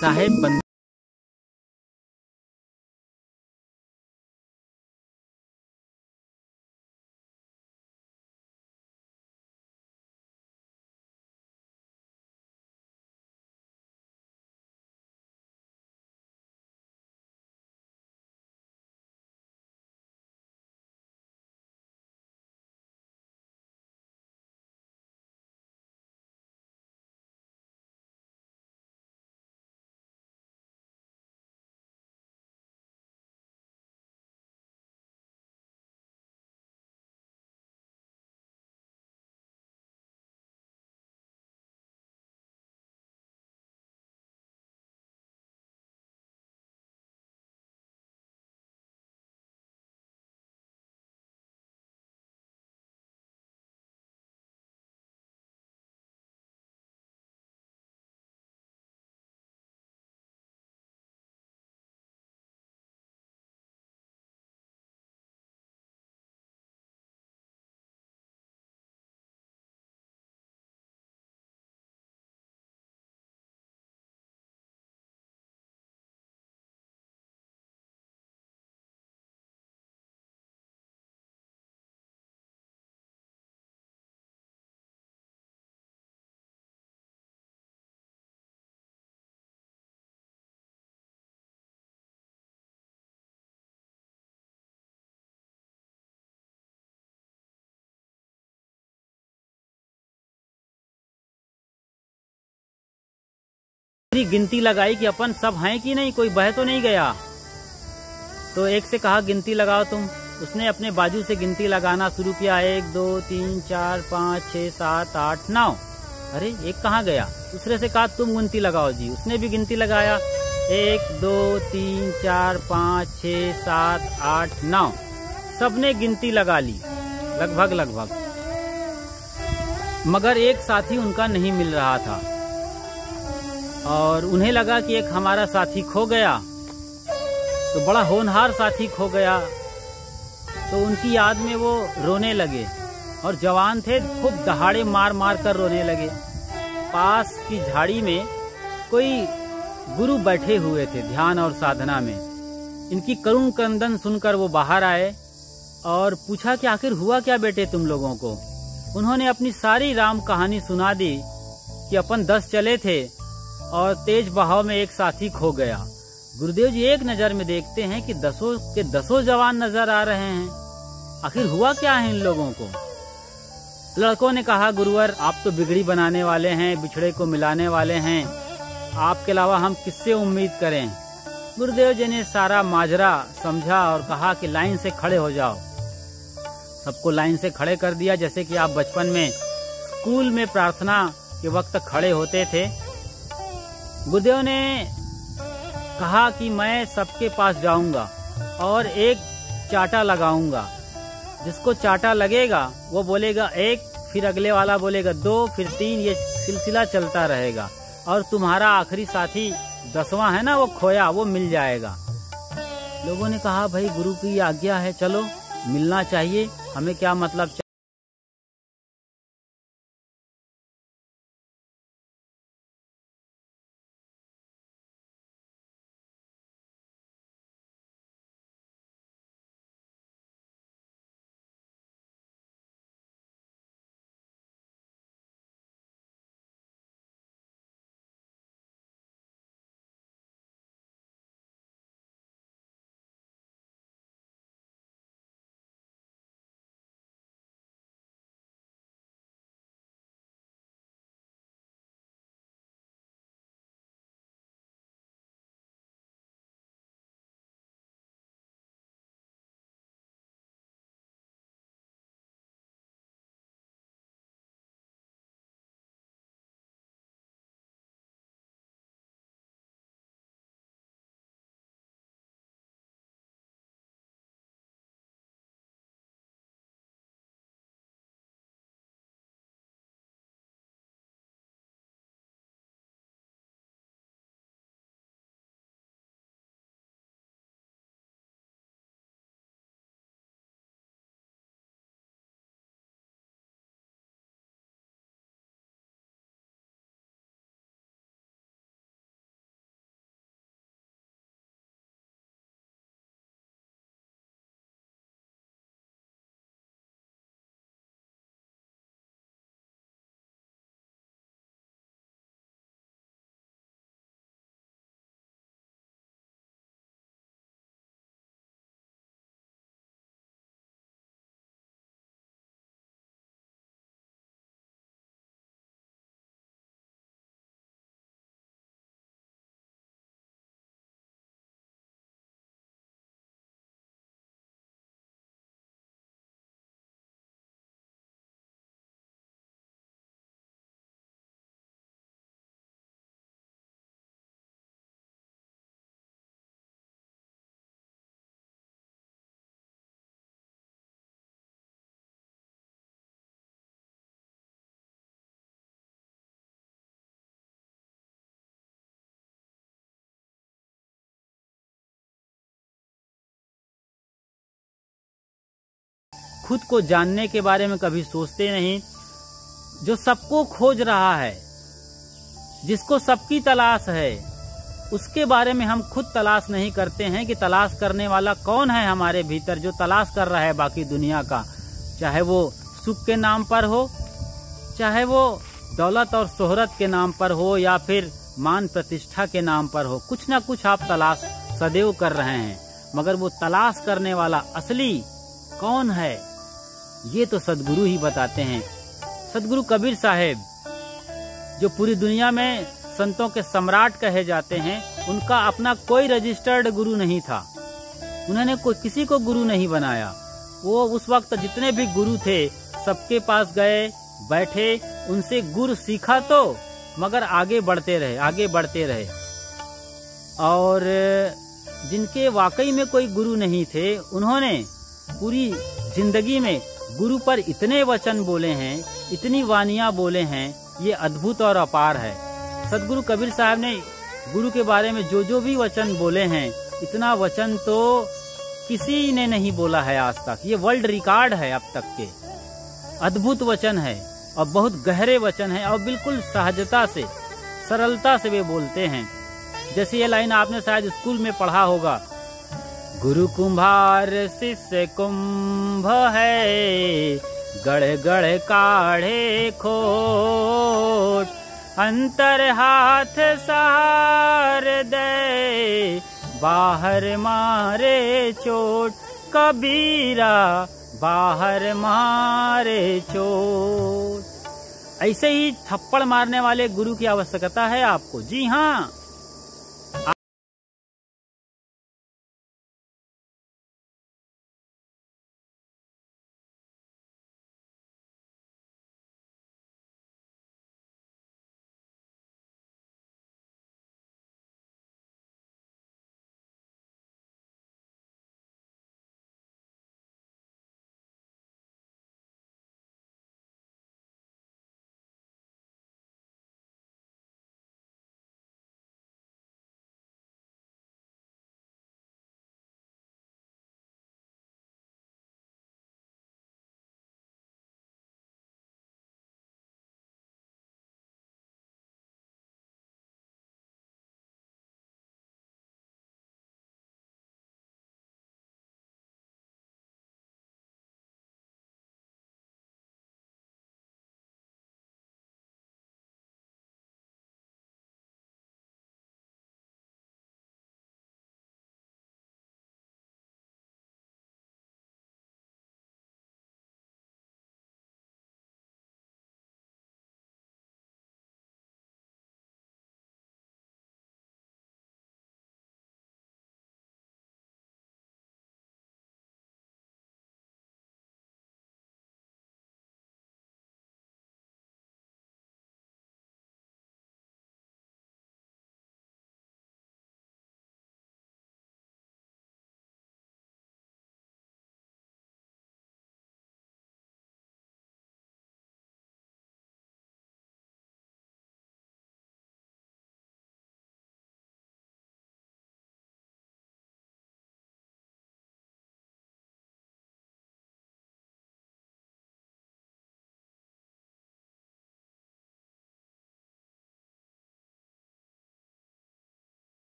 साहेब बंद गिनती लगाई कि अपन सब हैं कि नहीं, कोई बह तो नहीं गया। तो एक से कहा गिनती लगाओ तुम। उसने अपने बाजू से गिनती लगाना शुरू किया, 1 2 3 4 5 6 7 8 9। अरे एक कहाँ गया? दूसरे से कहा तुम गिनती लगाओ जी। उसने भी गिनती लगाया, 1 2 3 4 5 6 7 8 9। सबने गिनती लगा ली लगभग। मगर एक साथी उनका नहीं मिल रहा था और उन्हें लगा कि एक हमारा साथी खो गया। तो बड़ा होनहार साथी खो गया, तो उनकी याद में वो रोने लगे और जवान थे, खूब दहाड़े मार मार कर रोने लगे। पास की झाड़ी में कोई गुरु बैठे हुए थे ध्यान और साधना में। इनकी करुण क्रंदन सुनकर वो बाहर आए और पूछा कि आखिर हुआ क्या बेटे तुम लोगों को। उन्होंने अपनी सारी राम कहानी सुना दी कि अपन 10 चले थे और तेज बहाव में एक साथी खो गया। गुरुदेव जी एक नजर में देखते हैं कि 10 के 10 जवान नजर आ रहे हैं। आखिर हुआ क्या है इन लोगों को? लड़कों ने कहा, गुरुवर आप तो बिगड़ी बनाने वाले हैं, बिछड़े को मिलाने वाले हैं, आपके अलावा हम किससे उम्मीद करें। गुरुदेव जी ने सारा माजरा समझा और कहा कि लाइन से खड़े हो जाओ। सबको लाइन से खड़े कर दिया, जैसे कि आप बचपन में स्कूल में प्रार्थना के वक्त खड़े होते थे। गुरुदेव ने कहा कि मैं सबके पास जाऊंगा और एक चाटा लगाऊंगा। जिसको चाटा लगेगा वो बोलेगा 1, फिर अगले वाला बोलेगा 2, फिर 3, ये सिलसिला चलता रहेगा और तुम्हारा आखिरी साथी 10वां है ना, वो खोया, वो मिल जाएगा। लोगों ने कहा भाई गुरु की आज्ञा है, चलो मिलना चाहिए, हमें क्या मतलब। खुद को जानने के बारे में कभी सोचते नहीं, जो सबको खोज रहा है, जिसको सबकी तलाश है, उसके बारे में हम खुद तलाश नहीं करते हैं कि तलाश करने वाला कौन है हमारे भीतर, जो तलाश कर रहा है बाकी दुनिया का, चाहे वो सुख के नाम पर हो, चाहे वो दौलत और शोहरत के नाम पर हो, या फिर मान प्रतिष्ठा के नाम पर हो। कुछ ना कुछ आप तलाश सदैव कर रहे हैं, मगर वो तलाश करने वाला असली कौन है, ये तो सदगुरु ही बताते हैं। सदगुरु कबीर साहेब, जो पूरी दुनिया में संतों के सम्राट कहे जाते हैं, उनका अपना कोई रजिस्टर्ड गुरु नहीं था। उन्होंने किसी को गुरु नहीं बनाया। वो उस वक्त जितने भी गुरु थे सबके पास गए, बैठे, उनसे गुरु सीखा तो, मगर आगे बढ़ते रहे। और जिनके वाकई में कोई गुरु नहीं थे, उन्होंने पूरी जिंदगी में गुरु पर इतने वचन बोले हैं, इतनी वानियां बोले हैं, ये अद्भुत और अपार है। सदगुरु कबीर साहब ने गुरु के बारे में जो भी वचन बोले हैं, इतना वचन तो किसी ने नहीं बोला है आज तक। ये वर्ल्ड रिकॉर्ड है अब तक के। अद्भुत वचन है और बहुत गहरे वचन है, और बिल्कुल सहजता से, सरलता से वे बोलते हैं। जैसे ये लाइन आपने शायद स्कूल में पढ़ा होगा, गुरु कुम्हार शिष्य कुंभ है, गढ़ गढ़ काढ़े खोट, अंतर हाथ सहार दे, बाहर मारे चोट, कबीरा बाहर मारे चोट। ऐसे ही थप्पड़ मारने वाले गुरु की आवश्यकता है आपको। जी हाँ,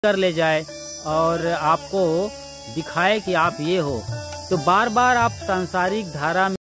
कर ले जाए और आपको दिखाए कि आप ये हो। तो बार बार आप सांसारिक धारा में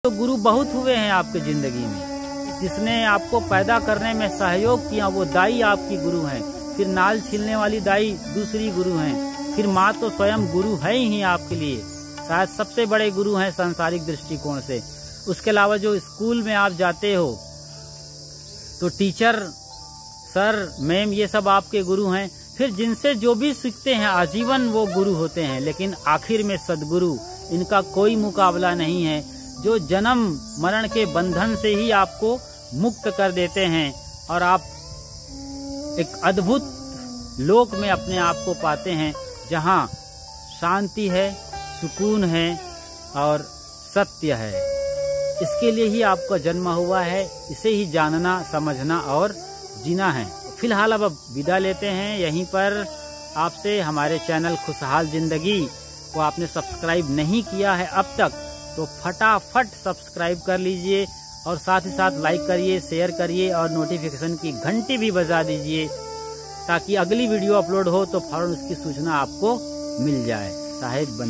तो गुरु बहुत हुए हैं आपके जिंदगी में। जिसने आपको पैदा करने में सहयोग किया वो दाई आपकी गुरु हैं। फिर नाल छीलने वाली दाई दूसरी गुरु हैं। फिर माँ तो स्वयं गुरु है ही आपके लिए, शायद सबसे बड़े गुरु हैं सांसारिक दृष्टिकोण से। उसके अलावा जो स्कूल में आप जाते हो तो टीचर, सर, मैम, ये सब आपके गुरु हैं। फिर जिनसे जो भी सीखते हैं आजीवन वो गुरु होते हैं। लेकिन आखिर में सदगुरु, इनका कोई मुकाबला नहीं है, जो जन्म मरण के बंधन से ही आपको मुक्त कर देते हैं और आप एक अद्भुत लोक में अपने आप को पाते हैं, जहां शांति है, सुकून है और सत्य है। इसके लिए ही आपका जन्म हुआ है, इसे ही जानना, समझना और जीना है। फिलहाल अब विदा लेते हैं यहीं पर आपसे। हमारे चैनल खुशहाल जिंदगी को आपने सब्सक्राइब नहीं किया है अब तक तो फटाफट सब्सक्राइब कर लीजिए और साथ ही साथ लाइक करिए, शेयर करिए और नोटिफिकेशन की घंटी भी बजा दीजिए, ताकि अगली वीडियो अपलोड हो तो फौरन उसकी सूचना आपको मिल जाए। साहिब बन